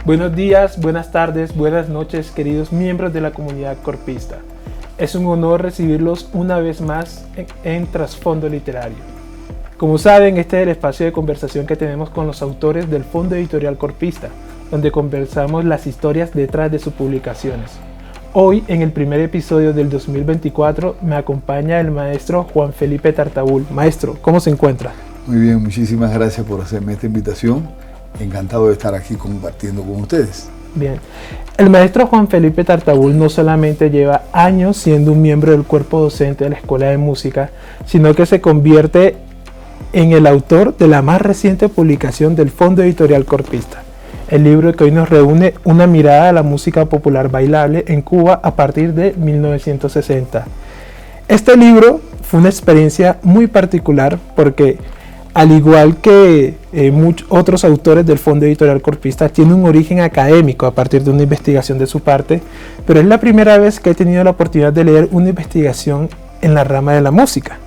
Buenos días, buenas tardes, buenas noches, queridos miembros de la comunidad corpista. Es un honor recibirlos una vez más en Trasfondo Literario. Como saben, este es el espacio de conversación que tenemos con los autores del Fondo Editorial Corpista, donde conversamos las historias detrás de sus publicaciones. Hoy, en el primer episodio del 2024, me acompaña el maestro Juan Felipe Tartabul. Maestro, ¿cómo se encuentra? Muy bien, muchísimas gracias por hacerme esta invitación. Encantado de estar aquí compartiendo con ustedes. Bien. El maestro Juan Felipe Tartabul no solamente lleva años siendo un miembro del cuerpo docente de la Escuela de Música, sino que se convierte en el autor de la más reciente publicación del Fondo Editorial Corpista, el libro que hoy nos reúne una mirada a la música popular bailable en Cuba a partir de 1960. Este libro fue una experiencia muy particular porque, al igual que muchos otros autores del Fondo Editorial Corpista, tiene un origen académico a partir de una investigación de su parte, pero es la primera vez que he tenido la oportunidad de leer una investigación en la rama de la música.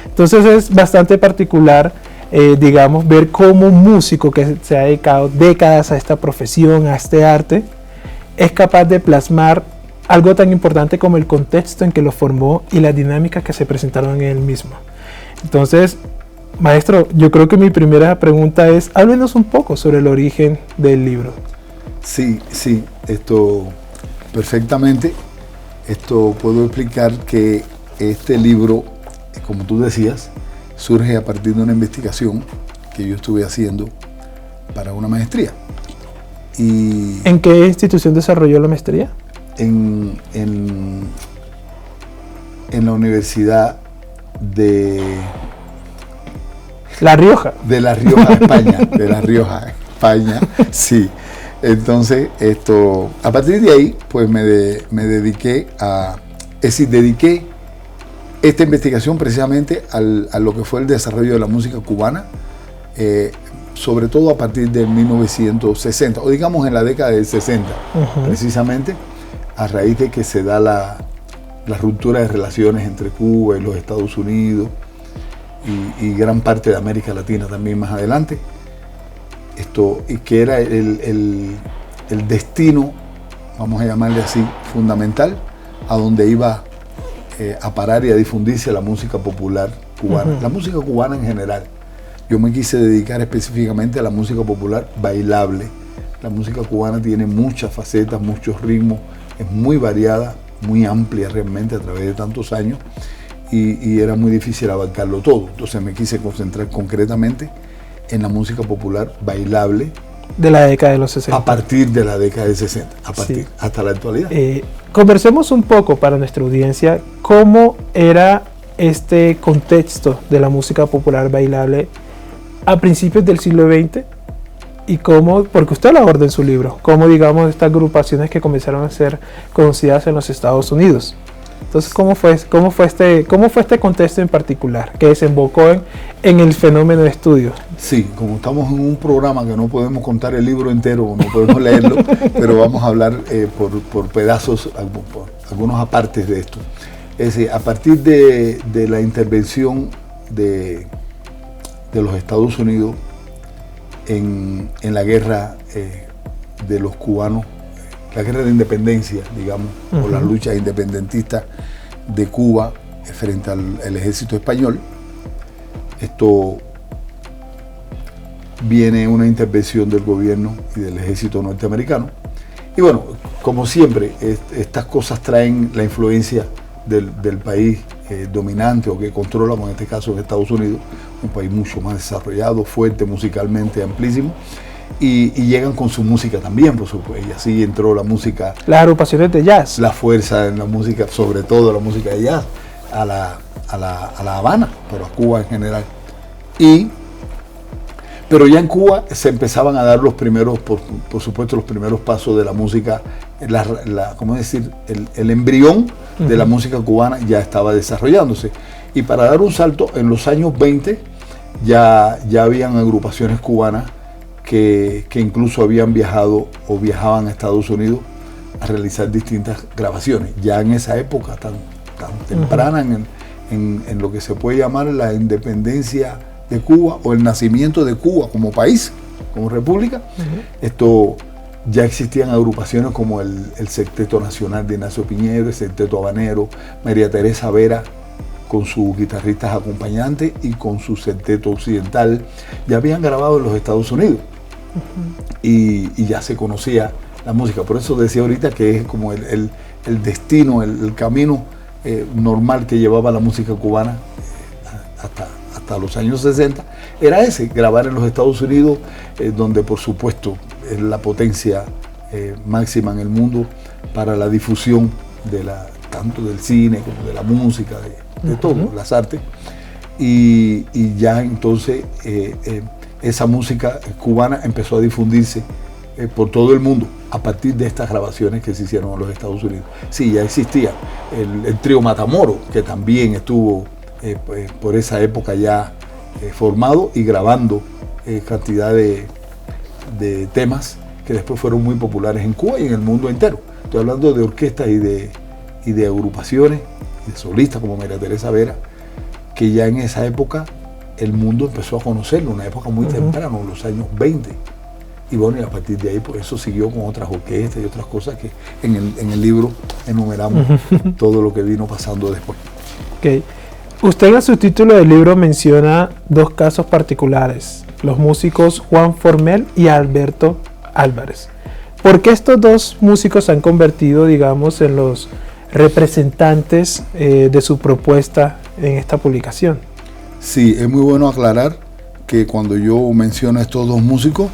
Entonces es bastante particular, ver cómo un músico que se ha dedicado décadas a esta profesión, a este arte, es capaz de plasmar algo tan importante como el contexto en que lo formó y las dinámicas que se presentaron en él mismo. Entonces, maestro, yo creo que mi primera pregunta es, háblenos un poco sobre el origen del libro. Sí, esto perfectamente. Esto puedo explicar que este libro, como tú decías, surge a partir de una investigación que yo estuve haciendo para una maestría. Y ¿en qué institución desarrolló la maestría? En la Universidad de La Rioja. De La Rioja, España. De La Rioja, España, sí. Entonces, a partir de ahí, pues me dediqué dediqué esta investigación precisamente a lo que fue el desarrollo de la música cubana, sobre todo a partir de 1960, o digamos en la década del 60, precisamente a raíz de que se da la ruptura de relaciones entre Cuba y los Estados Unidos y gran parte de América Latina también más adelante, y que era el destino, vamos a llamarle así, fundamental, a donde iba a parar y a difundirse la música popular cubana, la música cubana en general. Yo me quise dedicar específicamente a la música popular bailable. La música cubana tiene muchas facetas, muchos ritmos, es muy variada, muy amplia realmente a través de tantos años y era muy difícil abarcarlo todo. Entonces me quise concentrar concretamente en la música popular bailable de la década de los 60. A partir de la década de 60, hasta la actualidad. Conversemos un poco para nuestra audiencia cómo era este contexto de la música popular bailable a principios del siglo XX y cómo, porque usted lo aborda en su libro, cómo estas agrupaciones que comenzaron a ser conocidas en los Estados Unidos. Entonces, ¿cómo fue este contexto en particular que desembocó en el fenómeno de estudio? Sí, como estamos en un programa que no podemos contar el libro entero, no podemos leerlo, pero vamos a hablar por pedazos, por algunos apartes de esto. Es decir, a partir de la intervención de los Estados Unidos en la guerra de los cubanos, la guerra de independencia, digamos, o las luchas independentistas de Cuba frente al ejército español, viene una intervención del gobierno y del ejército norteamericano. Y bueno, como siempre, estas cosas traen la influencia del país dominante o que controla, como en este caso en Estados Unidos, un país mucho más desarrollado, fuerte musicalmente, amplísimo. Y llegan con su música también, por supuesto, y así entró la música. Las agrupaciones de jazz. La fuerza en la música, sobre todo la música de jazz, a La Habana, pero a Cuba en general. Pero ya en Cuba se empezaban a dar los primeros, por supuesto, los primeros pasos de la música, ¿cómo decir? El embrión de la música cubana ya estaba desarrollándose. Y para dar un salto, en los años 20 ya habían agrupaciones cubanas que incluso habían viajado o viajaban a Estados Unidos a realizar distintas grabaciones. Ya en esa época tan temprana, en lo que se puede llamar la independencia de Cuba o el nacimiento de Cuba como país, como república, Ya existían agrupaciones como el Sexteto Nacional de Ignacio Piñero, el Sexteto Habanero, María Teresa Vera con sus guitarristas acompañantes y con su Sexteto Occidental. Ya habían grabado en los Estados Unidos y ya se conocía la música. Por eso decía ahorita que es como el destino, el camino normal que llevaba la música cubana hasta los años 60, era ese, grabar en los Estados Unidos, donde por supuesto es la potencia máxima en el mundo para la difusión tanto del cine como de la música, de todo, las artes. Y ya entonces esa música cubana empezó a difundirse por todo el mundo a partir de estas grabaciones que se hicieron en los Estados Unidos. Sí, ya existía el trío Matamoros, que también estuvo por esa época ya formado y grabando cantidad de temas que después fueron muy populares en Cuba y en el mundo entero. Estoy hablando de orquestas y de agrupaciones, de solistas como María Teresa Vera, que ya en esa época el mundo empezó a conocerlo, una época muy temprana, en los años 20. Y bueno, y a partir de ahí, por eso siguió con otras orquestas y otras cosas que en el libro enumeramos todo lo que vino pasando después. Okay. Usted en su título del libro menciona dos casos particulares, los músicos Juan Formel y Alberto Álvarez. ¿Por qué estos dos músicos se han convertido, digamos, en los representantes de su propuesta en esta publicación? Sí, es muy bueno aclarar que cuando yo menciono a estos dos músicos,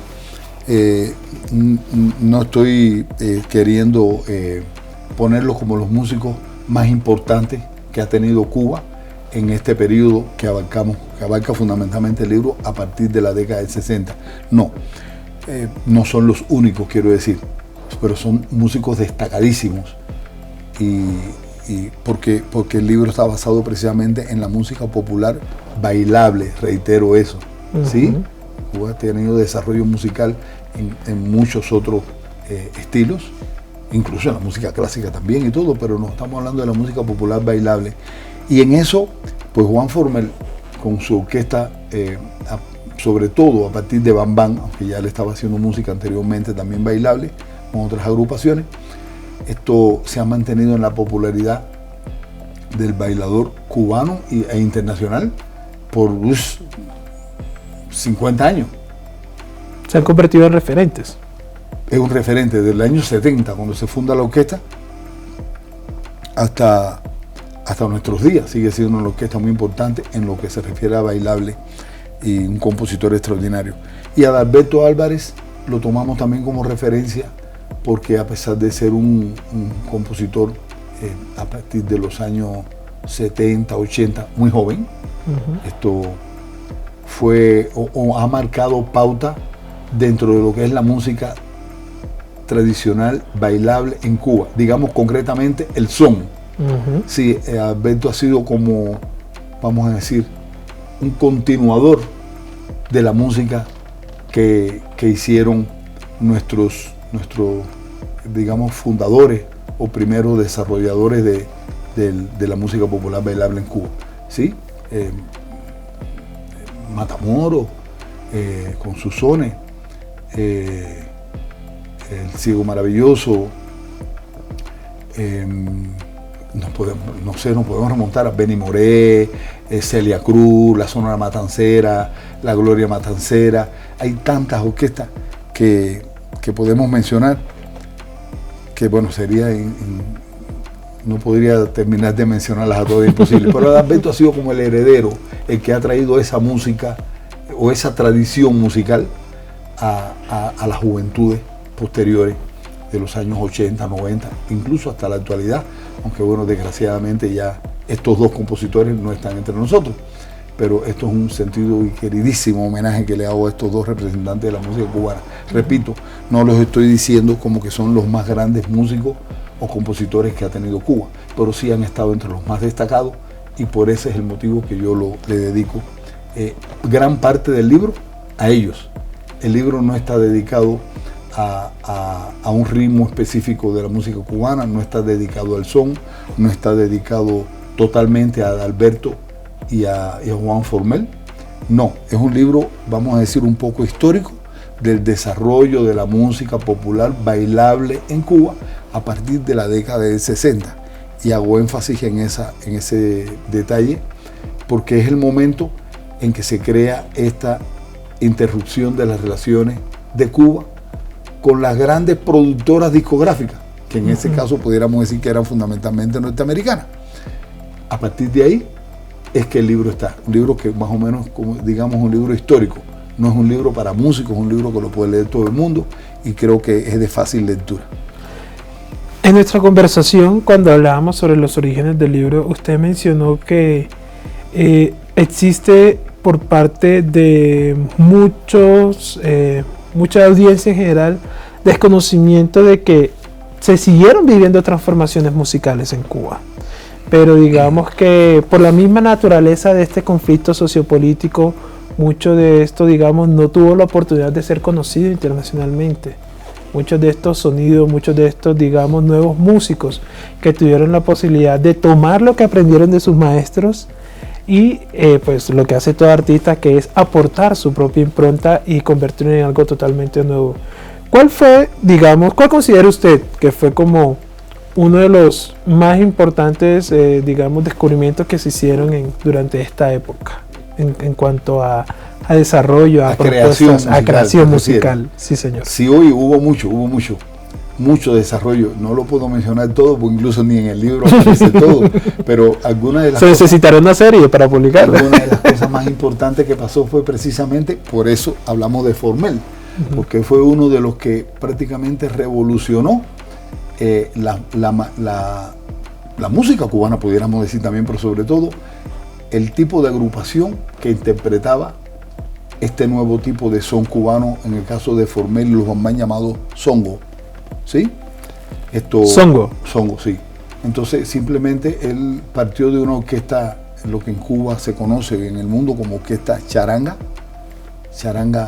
no estoy queriendo ponerlos como los músicos más importantes que ha tenido Cuba en este periodo que abarca fundamentalmente el libro a partir de la década del 60. No, no son los únicos, quiero decir, pero son músicos destacadísimos y porque el libro está basado precisamente en la música popular bailable, reitero eso, ¿sí? Cuba ha tenido desarrollo musical en muchos otros estilos, incluso en la música clásica también y todo, pero no estamos hablando de la música popular bailable. Y en eso, pues Juan Formel, con su orquesta, sobre todo a partir de Bam Bam, aunque ya le estaba haciendo música anteriormente también bailable, con otras agrupaciones, esto se ha mantenido en la popularidad del bailador cubano e internacional por 50 años. Se han convertido en referentes. Es un referente desde el año 70, cuando se funda la orquesta, hasta nuestros días. Sigue siendo una orquesta muy importante en lo que se refiere a bailable y un compositor extraordinario. Y a Alberto Álvarez lo tomamos también como referencia porque a pesar de ser un compositor a partir de los años 70, 80, muy joven, esto fue o ha marcado pauta dentro de lo que es la música tradicional bailable en Cuba, digamos concretamente el son. Sí, Alberto ha sido como, vamos a decir, un continuador de la música que hicieron nuestros, digamos, fundadores o primeros desarrolladores de la música popular bailable en Cuba, ¿sí? Matamoros, con sus sones, El Ciego Maravilloso, nos podemos remontar a Benny Moré, Celia Cruz, la Sonora Matancera, la Gloria Matancera. Hay tantas orquestas que podemos mencionar que, bueno, sería no podría terminar de mencionarlas a todas, imposible. Pero Alberto ha sido como el heredero, el que ha traído esa música o esa tradición musical a las juventudes posteriores de los años 80, 90, incluso hasta la actualidad, aunque bueno, desgraciadamente ya estos dos compositores no están entre nosotros, pero esto es un sentido y queridísimo homenaje que le hago a estos dos representantes de la música cubana. Repito, no los estoy diciendo como que son los más grandes músicos o compositores que ha tenido Cuba, pero sí han estado entre los más destacados y por ese es el motivo que yo le dedico gran parte del libro a ellos. El libro no está dedicado a un ritmo específico de la música cubana, no está dedicado al son, no está dedicado totalmente a Alberto y a Juan Formel. No, es un libro, vamos a decir, un poco histórico del desarrollo de la música popular bailable en Cuba a partir de la década del 60. Y hago énfasis en ese detalle porque es el momento en que se crea esta interrupción de las relaciones de Cuba con las grandes productoras discográficas, que en ese caso pudiéramos decir que eran fundamentalmente norteamericanas. A partir de ahí es que el libro está, un libro que más o menos, como digamos, un libro histórico, no es un libro para músicos, es un libro que lo puede leer todo el mundo y creo que es de fácil lectura. En nuestra conversación, cuando hablábamos sobre los orígenes del libro, usted mencionó que existe por parte de mucha audiencia en general desconocimiento de que se siguieron viviendo transformaciones musicales en Cuba. Pero digamos que por la misma naturaleza de este conflicto sociopolítico, mucho de esto, digamos, no tuvo la oportunidad de ser conocido internacionalmente. Muchos de estos sonidos, muchos de estos, digamos, nuevos músicos que tuvieron la posibilidad de tomar lo que aprendieron de sus maestros y pues lo que hace todo artista, que es aportar su propia impronta y convertirlo en algo totalmente nuevo. ¿Cuál fue, digamos, cuál considera usted que fue como uno de los más importantes, digamos, descubrimientos que se hicieron durante esta época en cuanto a desarrollo, a propuestas, a creación musical? Sí, señor. Sí, hoy hubo mucho desarrollo. No lo puedo mencionar todo, porque incluso ni en el libro aparece todo, pero algunas de las se necesitará una serie para publicarla. Una de las cosas más importantes que pasó fue precisamente, por eso hablamos de Formel, porque fue uno de los que prácticamente revolucionó la música cubana, pudiéramos decir también, pero sobre todo el tipo de agrupación que interpretaba este nuevo tipo de son cubano, en el caso de Formel y los bambán llamados songo, ¿sí? Songo, sí. Entonces simplemente él partió de una orquesta, lo que en Cuba se conoce en el mundo como orquesta charanga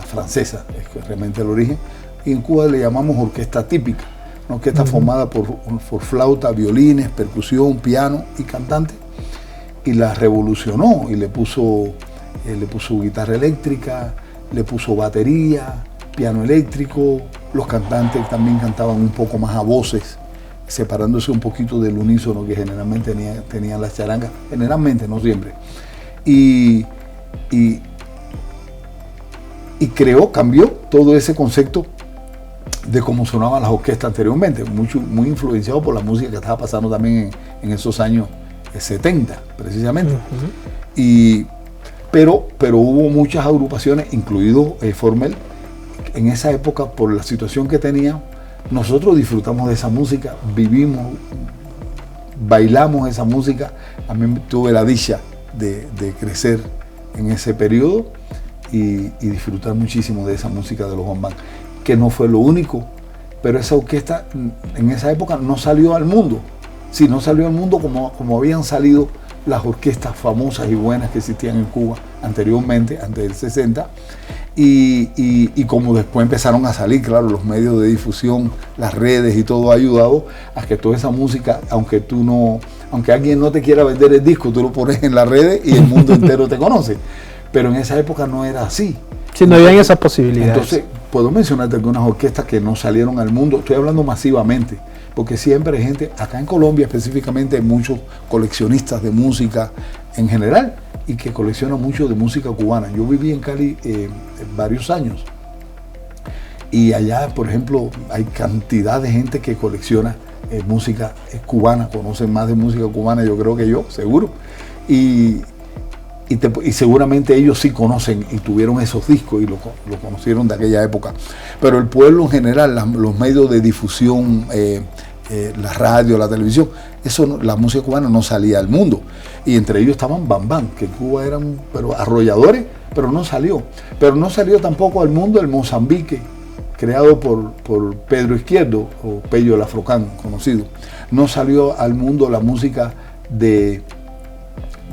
francesa, es realmente el origen, y en Cuba le llamamos orquesta típica, una orquesta formada por flauta, violines, percusión, piano y cantante, y la revolucionó y le puso guitarra eléctrica, le puso batería, piano eléctrico, los cantantes también cantaban un poco más a voces, separándose un poquito del unísono que generalmente tenían las charangas, generalmente, no siempre. Y cambió todo ese concepto de cómo sonaban las orquestas anteriormente, muy influenciado por la música que estaba pasando también en esos años 70, precisamente. Pero hubo muchas agrupaciones, incluido Formel, en esa época, por la situación que tenía. Nosotros disfrutamos de esa música, vivimos, bailamos esa música. A mí tuve la dicha de crecer en ese periodo y disfrutar muchísimo de esa música de los bambán, que no fue lo único, pero esa orquesta en esa época no salió al mundo. Sí, no salió al mundo como habían salido las orquestas famosas y buenas que existían en Cuba anteriormente, antes del 60, y como después empezaron a salir, claro, los medios de difusión, las redes y todo ha ayudado a que toda esa música, aunque alguien no te quiera vender el disco, tú lo pones en las redes y el mundo entero te conoce. Pero en esa época no era así. Sí, no habían esas posibilidades. Entonces, puedo mencionarte algunas orquestas que no salieron al mundo, estoy hablando masivamente, porque siempre hay gente, acá en Colombia específicamente, hay muchos coleccionistas de música en general y que coleccionan mucho de música cubana. Yo viví en Cali varios años y allá, por ejemplo, hay cantidad de gente que colecciona música cubana, conocen más de música cubana, yo creo que yo, seguro. Y seguramente ellos sí conocen y tuvieron esos discos y lo conocieron de aquella época. Pero el pueblo en general, los medios de difusión, la radio, la televisión, la música cubana no salía al mundo. Y entre ellos estaban bambán, que en Cuba eran arrolladores, pero no salió. Pero no salió tampoco al mundo el Mozambique, creado por Pedro Izquierdo, o Pello el Afrocán, conocido. No salió al mundo la música de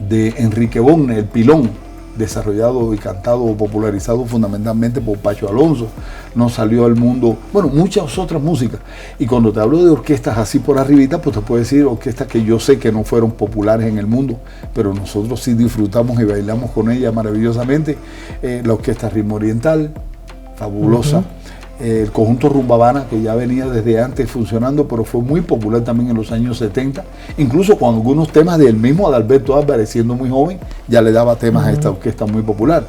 Enrique Bonne, el Pilón, desarrollado y cantado o popularizado fundamentalmente por Pacho Alonso. No salió al mundo, bueno, muchas otras músicas. Y cuando te hablo de orquestas así por arribita, pues te puedo decir orquestas que yo sé que no fueron populares en el mundo, pero nosotros sí disfrutamos y bailamos con ellas maravillosamente. La Orquesta Ritmo Oriental, fabulosa. El conjunto Rumba Habana, que ya venía desde antes funcionando, pero fue muy popular también en los años 70, incluso con algunos temas del mismo Adalberto Álvarez, siendo muy joven, ya le daba temas a esta orquesta muy popular.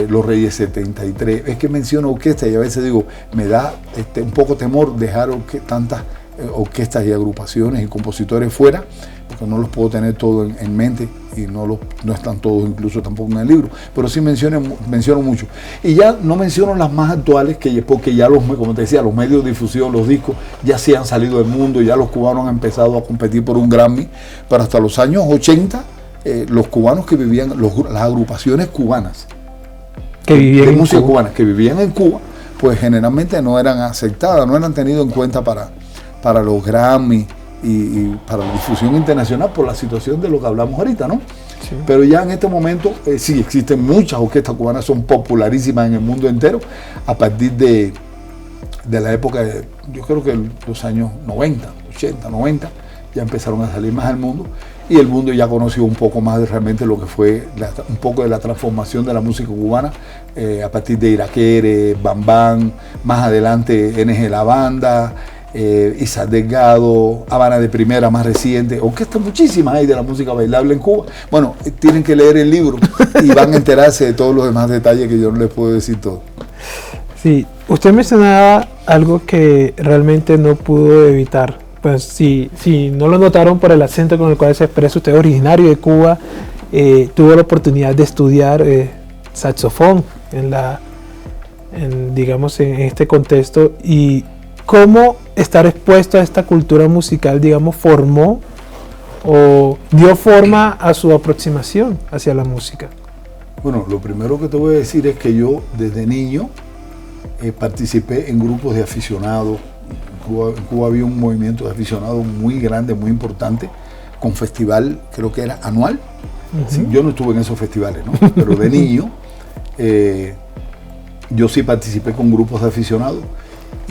Los Reyes 73, es que menciono orquesta y a veces digo, me da un poco temor dejar tantas orquestas y agrupaciones y compositores fuera, porque no los puedo tener todos en mente y no están todos incluso tampoco en el libro, pero sí menciono mucho. Y ya no menciono las más actuales, porque ya como te decía, los medios de difusión, los discos ya se han salido del mundo, ya los cubanos han empezado a competir por un Grammy, pero hasta los años 80, los cubanos que vivían, las agrupaciones cubanas, que vivían de en música Cuba. cubana, que vivían en Cuba, pues generalmente no eran aceptadas, no eran tenidas en cuenta para los Grammy y para la difusión internacional por la situación de lo que hablamos ahorita, ¿no? Sí. Pero ya en este momento sí existen muchas orquestas cubanas, son popularísimas en el mundo entero, a partir de la época, yo creo que los años 90, 80, 90, ya empezaron a salir más al mundo, y el mundo ya conoció un poco más de realmente lo que fue un poco de la transformación de la música cubana, a partir de Iraquere, Bam Bam, más adelante NG La Banda, Isaac Delgado, Habana de Primera más reciente, orquestas muchísimas hay de la música bailable en Cuba. Bueno, tienen que leer el libro y van a enterarse de todos los demás detalles que yo no les puedo decir todo. Sí, usted mencionaba algo que realmente no pudo evitar. Pues si no lo notaron por el acento con el cual se expresa, usted es originario de Cuba, tuvo la oportunidad de estudiar saxofón digamos, en este contexto, y cómo estar expuesto a esta cultura musical, digamos, formó o dio forma a su aproximación hacia la música. Bueno, lo primero que te voy a decir es que yo desde niño participé en grupos de aficionados. En Cuba había un movimiento de aficionados muy grande, muy importante, con festival, creo que era anual. Sí, yo no estuve en esos festivales, ¿no? Pero de niño yo sí participé con grupos de aficionados.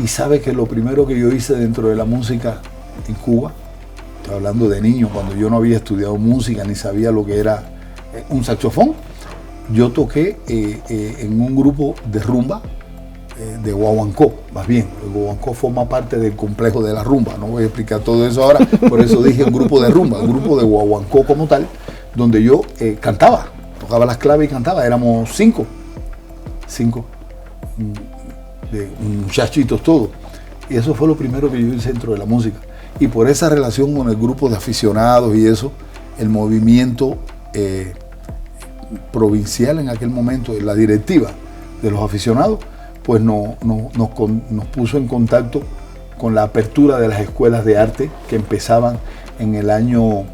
Y sabe que lo primero que yo hice dentro de la música en Cuba, estoy hablando de niño, cuando yo no había estudiado música ni sabía lo que era un saxofón, yo toqué en un grupo de rumba de Guaguancó, más bien. El Guaguancó forma parte del complejo de la rumba, no voy a explicar todo eso ahora, por eso dije un grupo de rumba, un grupo de Guaguancó como tal, donde yo cantaba, tocaba las claves y cantaba, éramos cinco de muchachitos todos, y eso fue lo primero que yo hice dentro de la música, y por esa relación con el grupo de aficionados y eso, el movimiento provincial en aquel momento, la directiva de los aficionados, pues nos puso en contacto con la apertura de las escuelas de arte que empezaban en el año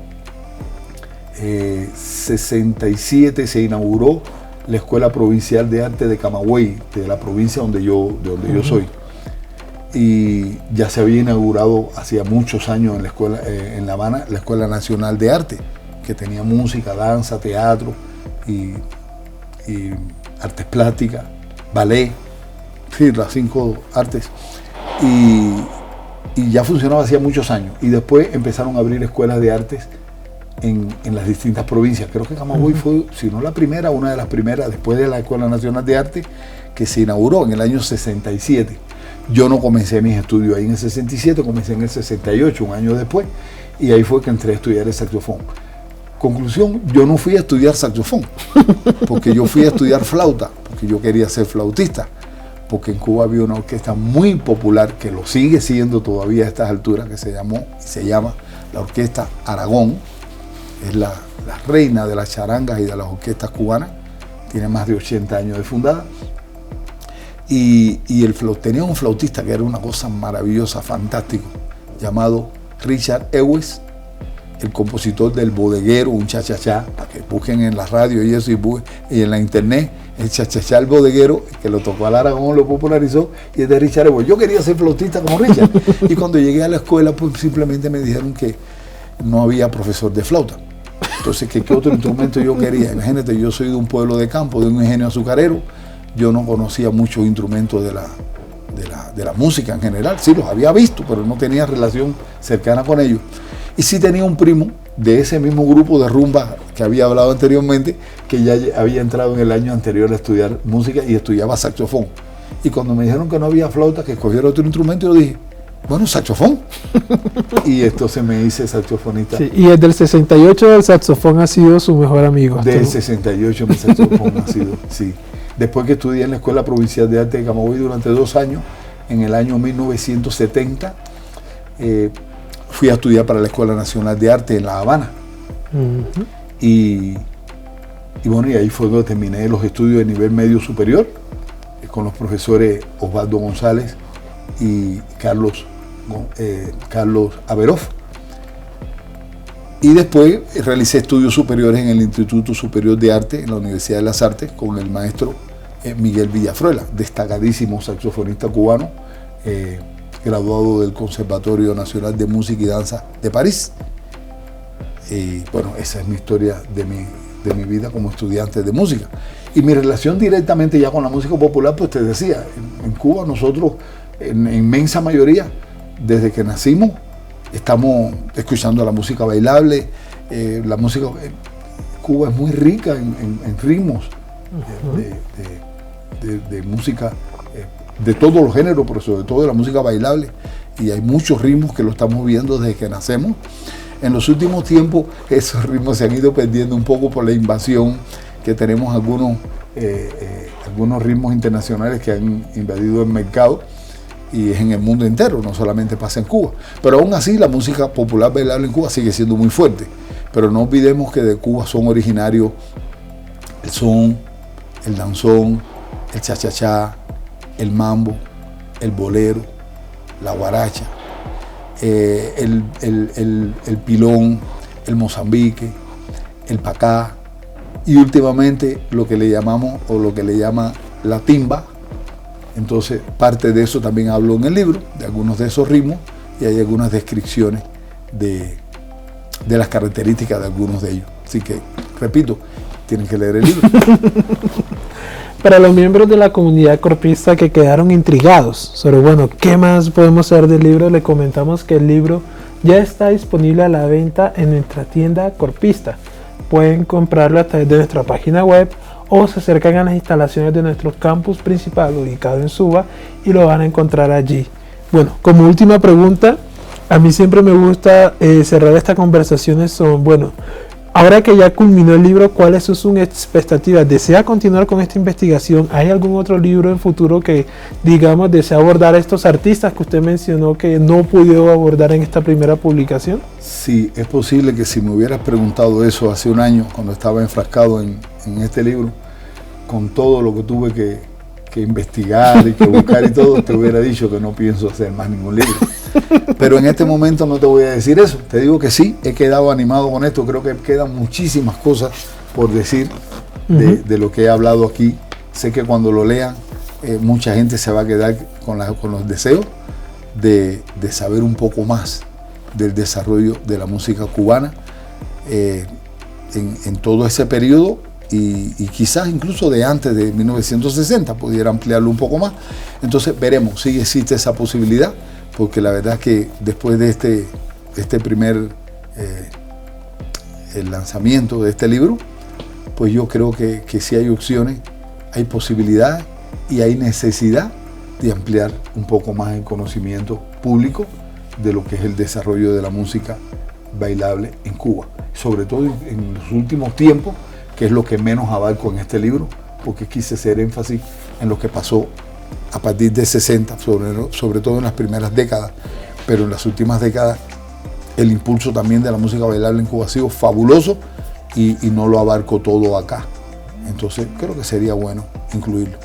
67, se inauguró la Escuela Provincial de Arte de Camagüey, de la provincia donde yo soy. Y ya se había inaugurado hacía muchos años en la escuela, en La Habana, la Escuela Nacional de Arte, que tenía música, danza, teatro y artes plásticas, ballet, sí, las 5 artes. Y ya funcionaba hacía muchos años. Y después empezaron a abrir escuelas de artes en las distintas provincias. Creo que Camagüey fue, si no la primera, una de las primeras, después de la Escuela Nacional de Arte, que se inauguró en el año 67. Yo no comencé mis estudios ahí en el 67, comencé en el 68, un año después, y ahí fue que entré a estudiar el saxofón. Conclusión, yo no fui a estudiar saxofón, porque yo fui a estudiar flauta, porque yo quería ser flautista, porque en Cuba había una orquesta muy popular, que lo sigue siendo todavía a estas alturas, que se llama la Orquesta Aragón. Es la reina de las charangas y de las orquestas cubanas, tiene más de 80 años de fundada, y tenía un flautista que era una cosa maravillosa, fantástico, llamado Richard Ewes, el compositor del Bodeguero, un cha-cha-cha, para que busquen en la radio y eso, y en la internet, el cha-cha-cha, el Bodeguero, que lo tocó al Aragón, lo popularizó, y es de Richard Ewes. Yo quería ser flautista como Richard, y cuando llegué a la escuela, pues simplemente me dijeron que no había profesor de flauta. Entonces, ¿qué otro instrumento yo quería? Imagínate, yo soy de un pueblo de campo, de un ingenio azucarero, yo no conocía muchos instrumentos de la música en general, sí los había visto, pero no tenía relación cercana con ellos. Y sí tenía un primo de ese mismo grupo de rumba que había hablado anteriormente, que ya había entrado en el año anterior a estudiar música y estudiaba saxofón. Y cuando me dijeron que no había flauta, que escogiera otro instrumento, yo dije, bueno, saxofón. Y entonces me hice saxofonista. Sí, y desde el 68 el saxofón ha sido su mejor amigo. Desde el 68 mi saxofón ha sido, sí. Después que estudié en la Escuela Provincial de Arte de Camagüey durante 2 años, en el año 1970, fui a estudiar para la Escuela Nacional de Arte en La Habana. Uh-huh. Y bueno, y ahí fue donde terminé los estudios de nivel medio superior, con los profesores Osvaldo González y Carlos Averof. Y después realicé estudios superiores en el Instituto Superior de Arte, en la Universidad de las Artes, con el maestro Miguel Villafruela, destacadísimo saxofonista cubano, graduado del Conservatorio Nacional de Música y Danza de París. Y bueno, esa es mi historia de mi vida como estudiante de música. Y mi relación directamente ya con la música popular, pues te decía, en Cuba nosotros, en inmensa mayoría, desde que nacimos, estamos escuchando la música bailable. La música, Cuba es muy rica en ritmos de música, de todos los géneros, pero sobre todo de la música bailable. Y hay muchos ritmos que lo estamos viendo desde que nacemos. En los últimos tiempos esos ritmos se han ido perdiendo un poco por la invasión que tenemos algunos ritmos internacionales que han invadido el mercado, y es en el mundo entero, no solamente pasa en Cuba. Pero aún así la música popular bailable en Cuba sigue siendo muy fuerte. Pero no olvidemos que de Cuba son originarios el son, el danzón, el cha-cha-cha, el mambo, el bolero, la guaracha, el pilón, el mozambique, el pacá, y últimamente lo que le llamamos, o lo que le llama la timba. Entonces, parte de eso también hablo en el libro, de algunos de esos ritmos, y hay algunas descripciones de las características de algunos de ellos. Así que, repito, tienen que leer el libro. Para los miembros de la comunidad corpista que quedaron intrigados sobre, bueno, ¿qué más podemos saber del libro? Le comentamos que el libro ya está disponible a la venta en nuestra tienda corpista. Pueden comprarlo a través de nuestra página web o se acercan a las instalaciones de nuestro campus principal ubicado en Suba y lo van a encontrar allí. Bueno, como última pregunta, a mí siempre me gusta cerrar estas conversaciones son, bueno, ahora que ya culminó el libro, ¿cuáles son sus expectativas? ¿Desea continuar con esta investigación? ¿Hay algún otro libro en futuro que, digamos, desea abordar a estos artistas que usted mencionó que no pudo abordar en esta primera publicación? Sí, es posible que si me hubieras preguntado eso hace un año, cuando estaba enfrascado en este libro, con todo lo que tuve que investigar y que buscar y todo, te hubiera dicho que no pienso hacer más ningún libro. Pero en este momento no te voy a decir eso. Te digo que sí, he quedado animado con esto. Creo que quedan muchísimas cosas por decir de lo que he hablado aquí. Sé que cuando lo lean, mucha gente se va a quedar con los deseos de saber un poco más del desarrollo de la música cubana en todo ese periodo, y quizás incluso de antes de 1960 pudiera ampliarlo un poco más. Entonces veremos si existe esa posibilidad, porque la verdad es que después de este primer el lanzamiento de este libro, pues yo creo que sí hay opciones, hay posibilidades y hay necesidad de ampliar un poco más el conocimiento público de lo que es el desarrollo de la música bailable en Cuba, sobre todo en los últimos tiempos, que es lo que menos abarco en este libro, porque quise hacer énfasis en lo que pasó a partir de 60, sobre todo en las primeras décadas, pero en las últimas décadas el impulso también de la música bailable en Cuba ha sido fabuloso y no lo abarco todo acá. Entonces creo que sería bueno incluirlo.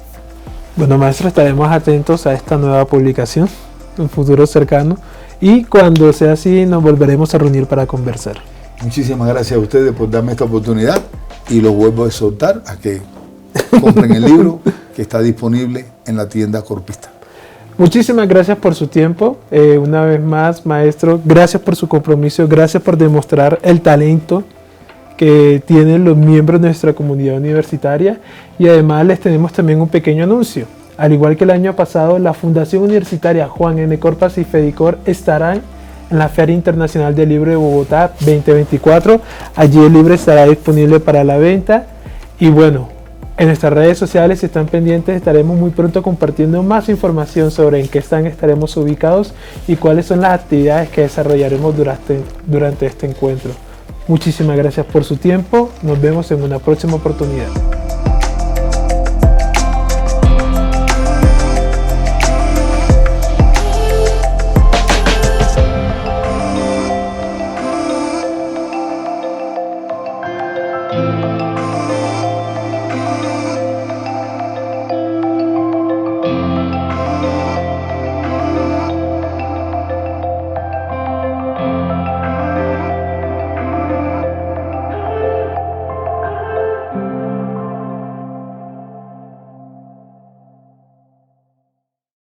Bueno, maestro, estaremos atentos a esta nueva publicación en un futuro cercano, y cuando sea así nos volveremos a reunir para conversar. Muchísimas gracias a ustedes por darme esta oportunidad, y los vuelvo a exhortar a que compren el libro que está disponible en la tienda corpista. Muchísimas gracias por su tiempo. Una vez más, maestro, gracias por su compromiso, gracias por demostrar el talento que tienen los miembros de nuestra comunidad universitaria, y además les tenemos también un pequeño anuncio. Al igual que el año pasado, la Fundación Universitaria Juan N. Corpas y Fedicor estarán en la Feria Internacional del Libro de Bogotá 2024. Allí el libro estará disponible para la venta. Y bueno, En nuestras redes sociales, si están pendientes, estaremos muy pronto compartiendo más información sobre en qué stand estaremos ubicados y cuáles son las actividades que desarrollaremos durante este encuentro. Muchísimas gracias por su tiempo. Nos vemos en una próxima oportunidad.